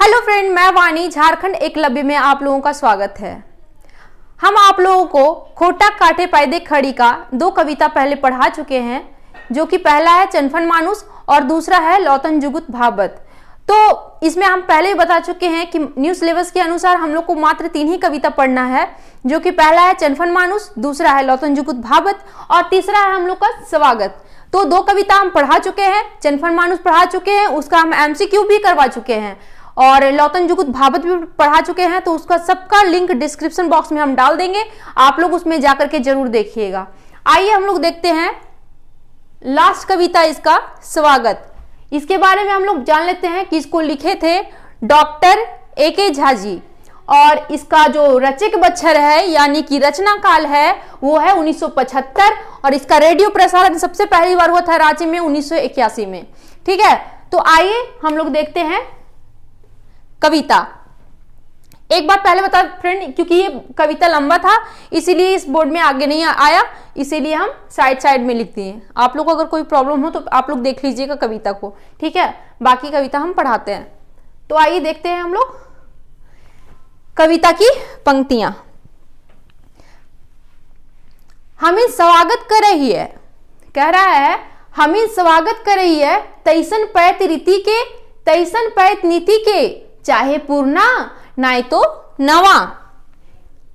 Hello friend, मैं वाणी झारखंड एकलव्य में आप लोगों का स्वागत है। हम आप लोगों को खोटा काटे पैदे खड़ी का दो कविता पहले पढ़ा चुके हैं, जो कि पहला है चनफन मानुस और दूसरा है लौतन जुगुत भाबत। तो इसमें हम पहले ही बता चुके हैं कि न्यू सिलेबस के अनुसार हम लोग को मात्र 3 ही कविता पढ़ना है, जो कि पहला है चनफन मानुस, दूसरा है लौतन जुगुत भाबत और तीसरा है हम लोग का स्वागत। तो 2 कविता हम पढ़ा चुके हैं, चनफन मानुस पढ़ा चुके हैं, उसका हम एमसीक्यू भी करवा चुके हैं और लौतन जुगुत भाबत भी पढ़ा चुके हैं। तो उसका सबका लिंक डिस्क्रिप्शन बॉक्स में हम डाल देंगे, आप लोग उसमें जाकर के जरूर देखिएगा। आइए हम लोग देखते हैं लास्ट कविता, इसका स्वागत। इसके बारे में हम लोग जान लेते हैं कि इसको लिखे थे डॉक्टर ए.के. झा जी और इसका जो रचक बच्छर है यानी कि रचना काल है वो है 1975 और इसका रेडियो प्रसारण सबसे पहली बार हुआ था रांची में 1981 में। ठीक है, तो आइए हम लोग देखते हैं कविता। एक बात पहले बता फ्रेंड, क्योंकि ये कविता लंबा था इसीलिए इस बोर्ड में आगे नहीं आया, इसीलिए हम साइड में लिख दिए। आप लोग को अगर कोई प्रॉब्लम हो तो आप लोग देख लीजिएगा कविता को, ठीक है। बाकी कविता हम पढ़ाते हैं। तो आइए देखते हैं हम लोग कविता की पंक्तियां। हमें स्वागत कर रही है, कह रहा है हमें स्वागत कर रही है तैसन पैत रीति के, तैसन पैत नीति के, चाहे पूर्णा नाय तो नवा,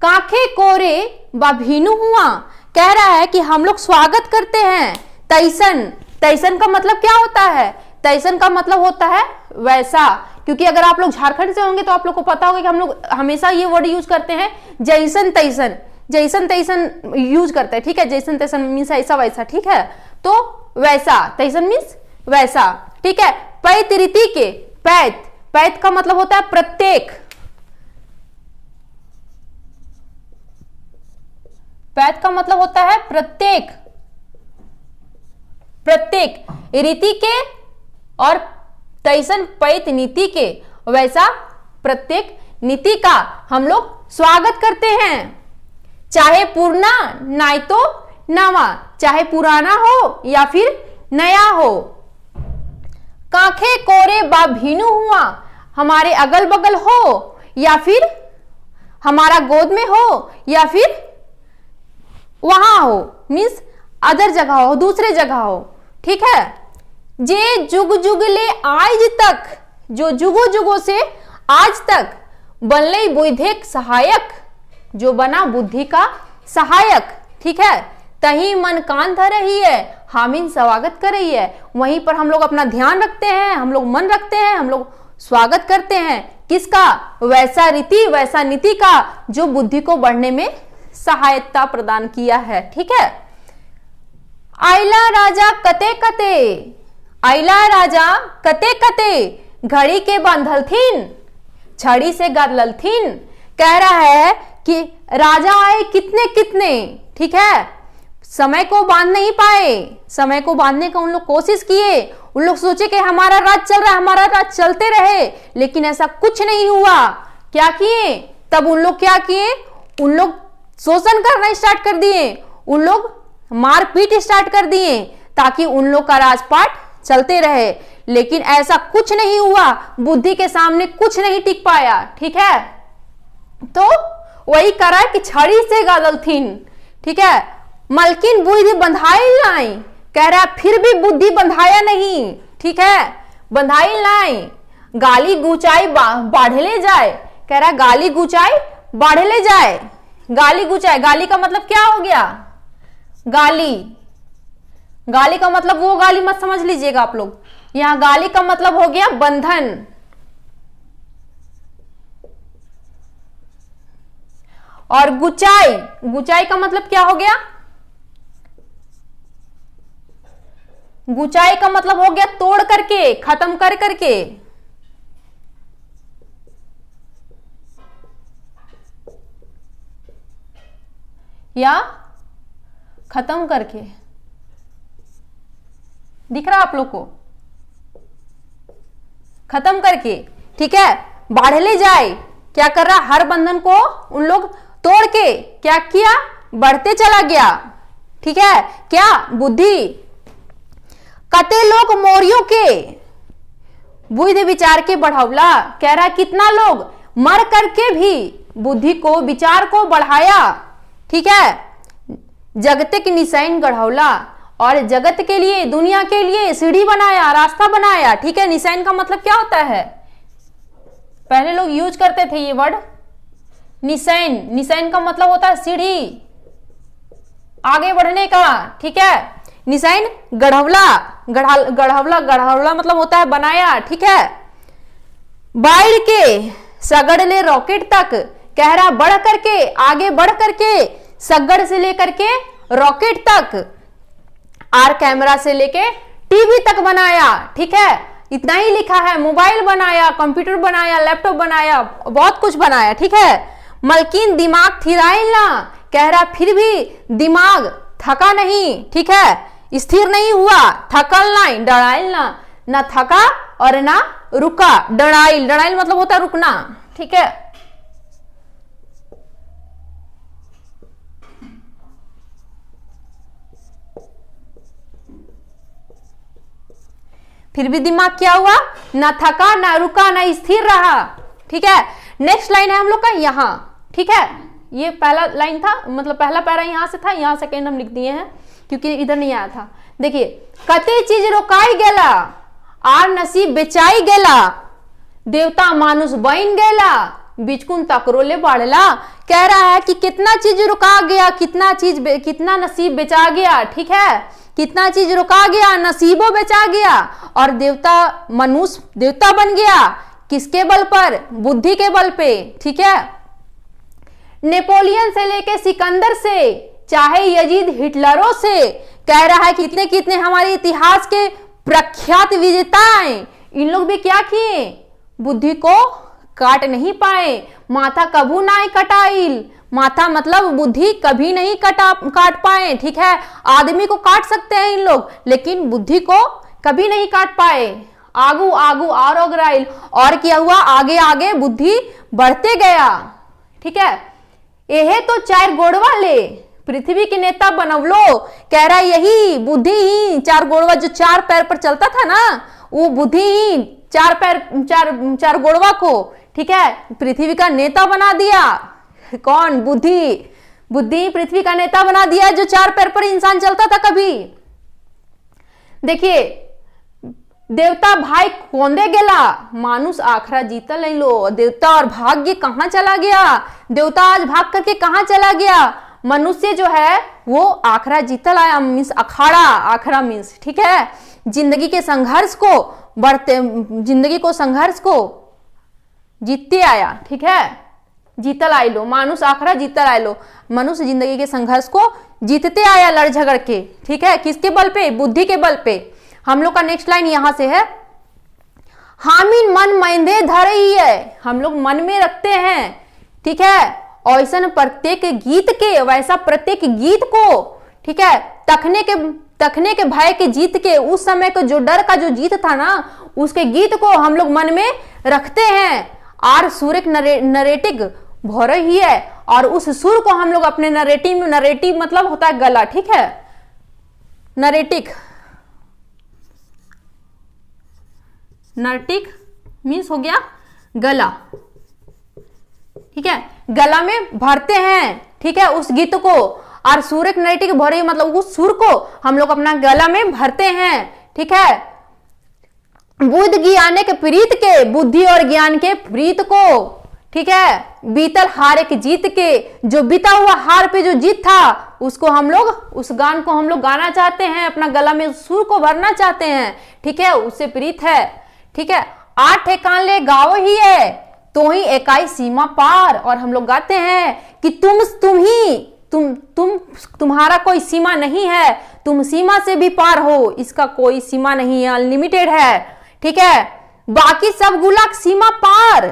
काखे कोरे बाभीनु हुआ। कह रहा है कि हम लोग स्वागत करते हैं तैसन। तैसन का मतलब क्या होता है? तैसन का मतलब होता है वैसा, क्योंकि अगर आप लोग झारखंड से होंगे तो आप लोग को पता होगा कि हम लोग हमेशा ये वर्ड यूज करते हैं जैसन तैसन, जैसन तैसन यूज करते हैं। ठीक है, जैसन तैसन मीन्स ऐसा वैसा। ठीक है, तो वैसा, तैसन मीन्स वैसा। ठीक है, पैत रीति के, पैत, पैत का मतलब होता है प्रत्येक, पैत का मतलब होता है प्रत्येक, प्रत्येक रीति के और तैसन पैत नीति के, वैसा प्रत्येक नीति का हम लोग स्वागत करते हैं। चाहे पुराना नाय तो नवा, चाहे पुराना हो या फिर नया हो। काखे कोरे बा भीनु हुआ, हमारे अगल बगल हो या फिर हमारा गोद में हो या फिर वहां हो, मीन्स अदर जगह हो, दूसरे जगह हो। ठीक है, जे जुग जुग ले आज तक, जो जुगो जुगो से आज तक बनले बुद्धिक सहायक, जो बना बुद्धि का सहायक। ठीक है, तही मन कान धर रही है, हामिन स्वागत कर रही है। वहीं पर हम लोग अपना ध्यान रखते हैं, हम लोग मन रखते हैं, हम लोग स्वागत करते हैं। किसका? वैसा रीति, वैसा नीति का जो बुद्धि को बढ़ने में सहायता प्रदान किया है। ठीक है, आइला राजा कते कते, आइला राजा कते कते, घड़ी के बांधलथीन, छड़ी से गादलथीन। कह रहा है कि राजा आए कितने कितने, ठीक है, समय को बांध नहीं पाए, समय को बांधने का उन लोग कोशिश किए, उन लोग सोचे कि हमारा राज चल रहा है, हमारा राज चलते रहे, लेकिन ऐसा कुछ नहीं हुआ। क्या किए? तब उन लोग क्या किए? उन लोग शोषण करना स्टार्ट कर दिए, उन लोग मारपीट स्टार्ट कर दिए ताकि उन लोग का राजपाट चलते रहे, लेकिन ऐसा कुछ नहीं हुआ, बुद्धि के सामने कुछ नहीं टिक पाया। ठीक है, तो वही करा कि छड़ी से गादलथीन। ठीक है, मलकिन बुद्धि बंधाई लाई, कह रहा फिर भी बुद्धि बंधाया नहीं। ठीक है, बंधाई लाई, गाली गुचाई बाढ़ले जाए, कह रहा गाली गुचाई बाढ़ले जाए। गाली गुचाई, गाली का मतलब क्या हो गया? गाली, गाली का मतलब वो गाली मत समझ लीजिएगा आप लोग, यहां गाली का मतलब हो गया बंधन। और गुचाई, गुचाई का मतलब क्या हो गया? गुचाई का मतलब हो गया तोड़ करके, खत्म कर करके। या खत्म करके, दिख रहा आप लोग को? खत्म करके। ठीक है, बाढ़ले जाए, क्या कर रहा? हर बंधन को उन लोग तोड़ के क्या किया? बढ़ते चला गया। ठीक है, क्या? बुद्धि। कते लोग मोरियों के, बुद्धि विचार के बढ़ावला, कह रहा है कितना लोग मर करके भी बुद्धि को विचार को बढ़ाया। ठीक है, जगतिक निशान गढ़ौला, और जगत के लिए दुनिया के लिए सीढ़ी बनाया, रास्ता बनाया। ठीक है, निशान का मतलब क्या होता है, पहले लोग यूज करते थे ये वर्ड निशान। निशान का मतलब होता है सीढ़ी, आगे बढ़ने का। ठीक है, निशान गढ़ौला, गढ़ौला मतलब होता है बनाया। ठीक है, बाढ़ के सगड़ ले रॉकेट तक, कह रहा बढ़ करके, आगे बढ़ करके, सगड़ से लेकर के रॉकेट तक, आर कैमरा से लेके टीवी तक बनाया। ठीक है, इतना ही लिखा है, मोबाइल बनाया, कंप्यूटर बनाया, लैपटॉप बनाया, बहुत कुछ बनाया। ठीक है, मलकिन दिमाग थिराइल ना, कह रहा फिर भी दिमाग थका नहीं। ठीक है, स्थिर नहीं हुआ, थकल नहीं, डराइल ना थका और ना रुका। डराइल मतलब होता है रुकना। ठीक है, फिर भी दिमाग क्या हुआ, ना थका ना रुका ना स्थिर रहा। ठीक है, नेक्स्ट लाइन है हम लोग का यहाँ। ठीक है, ये पहला लाइन था, मतलब पहला पैरा यहां से था, यहां सेकेंड हम लिख दिए हैं क्योंकि इधर नहीं आया था। देखिए, कते चीज रोकाई गेला आर नसीब बेचाई गेला, देवता मानुष बन गेला, बिचकुन तकरोले बढ़ला। कह रहा है कि कितना चीज रुका गया, कितना नसीब बेचा गया। ठीक है, कितना चीज रुका गया, नसीबों बेचा गया, और देवता मनुष्य देवता बन गया। किसके बल पर, बुद्धि के बल पे। ठीक है, नेपोलियन से लेके सिकंदर से, चाहे यजीद हिटलरों से, कह रहा है कितने कितने हमारे इतिहास के प्रख्यात विजेताएं, इन लोग भी क्या किए, बुद्धि को काट नहीं पाए। माथा कभू ना कटाइल, माथा मतलब बुद्धि कभी नहीं काट पाए। ठीक है, आदमी को काट सकते हैं इन लोग, लेकिन बुद्धि को कभी नहीं काट पाए। आगू आगू और अग्राइल, और क्या हुआ, आगे आगे बुद्धि बढ़ते गया। ठीक है, यह तो चार गोड़वा ले पृथ्वी के नेता बनवलो, कह रहा यही बुद्धि ही चार गोड़वा, जो चार पैर पर चलता था ना, वो बुद्धि ही चार गोड़वा को, ठीक है, पृथ्वी का नेता बना दिया। कौन, बुद्धि पृथ्वी का नेता बना दिया, जो चार पैर पर इंसान चलता था कभी। देखिए, देवता भाई कौंदे गेला, मानुष आखरा जीता ले लो। देवता और भाग्य कहां चला गया, देवता आज भाग करके कहां चला गया, मनुष्य जो है वो आखरा जीता लाया, मीन्स अखाड़ा, आखरा मीन्स। ठीक है, जिंदगी के संघर्ष को जीतते आया। ठीक है, जीतल आय लो, मानुष आखरा जीतल आय लो, मनुष्य जिंदगी के संघर्ष को जीतते आया लड़ झगड़ के। ठीक है, किसके बल पे, बुद्धि के बल पे। हम लोग का नेक्स्ट लाइन यहां से है, हामिन मन मैंदे धरे ही है, हम लोग मन में रखते हैं। ठीक है, ऐसा प्रत्येक गीत के, वैसा प्रत्येक गीत को, ठीक है, तखने के भय के जीत के, उस समय को जो डर का जो जीत था ना, उसके गीत को हम लोग मन में रखते हैं। आर सुरेख नरेटिक भर ही है, और उस सुर को हम लोग अपने नरेटिव मतलब होता है गला। ठीक है, नरेटिक मीन्स हो गया गला। ठीक है, गला में भरते हैं। ठीक है, उस गीत को, और सूरक नरेटिक भरे मतलब उस सुर को हम लोग अपना गला में भरते हैं। ठीक है, बुद्ध ज्ञान के प्रीत के, बुद्धि और ज्ञान के प्रीत को। ठीक है, बीतल हार के जीत के, जो बीता हुआ हार पे जो जीत था, उसको हम लोग, उस गान को हम लोग गाना चाहते हैं, अपना गला में सुर को भरना चाहते हैं। ठीक है, उससे प्रीत है। ठीक है, आठ ठेकान ले गाओ ही है, तो ही एकाई सीमा पार, और हम लोग गाते हैं कि तुम्हारा कोई सीमा नहीं है, तुम सीमा से भी पार हो, इसका कोई सीमा नहीं है, अनलिमिटेड है। ठीक है, बाकी सब गुलाक सीमा पार,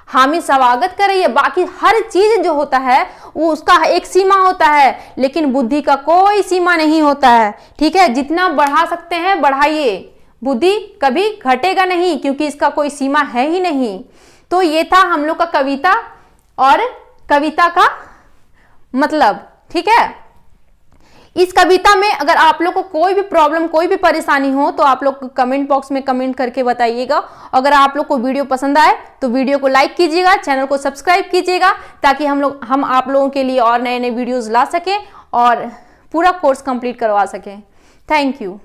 हामी स्वागत करिए। बाकी हर चीज जो होता है वो उसका एक सीमा होता है, लेकिन बुद्धि का कोई सीमा नहीं होता है। ठीक है, जितना बढ़ा सकते हैं बढ़ाइए, बुद्धि कभी घटेगा नहीं, क्योंकि इसका कोई सीमा है ही नहीं। तो ये था हम लोग का कविता और कविता का मतलब। ठीक है, इस कविता में अगर आप लोग को कोई भी प्रॉब्लम, कोई भी परेशानी हो तो आप लोग कमेंट बॉक्स में कमेंट करके बताइएगा। अगर आप लोग को वीडियो पसंद आए तो वीडियो को लाइक कीजिएगा, चैनल को सब्सक्राइब कीजिएगा, ताकि हम आप लोगों के लिए और नए नए वीडियोस ला सकें और पूरा कोर्स कंप्लीट करवा सकें। Thank you.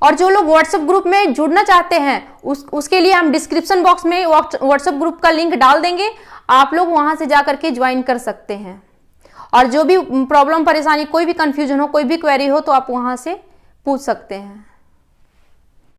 और जो लोग व्हाट्सएप ग्रुप में जुड़ना चाहते हैं उसके लिए हम डिस्क्रिप्शन बॉक्स में व्हाट्सएप ग्रुप का लिंक डाल देंगे, आप लोग वहां से जाकर के ज्वाइन कर सकते हैं। और जो भी प्रॉब्लम, परेशानी, कोई भी कंफ्यूजन हो, कोई भी क्वेरी हो तो आप वहां से पूछ सकते हैं।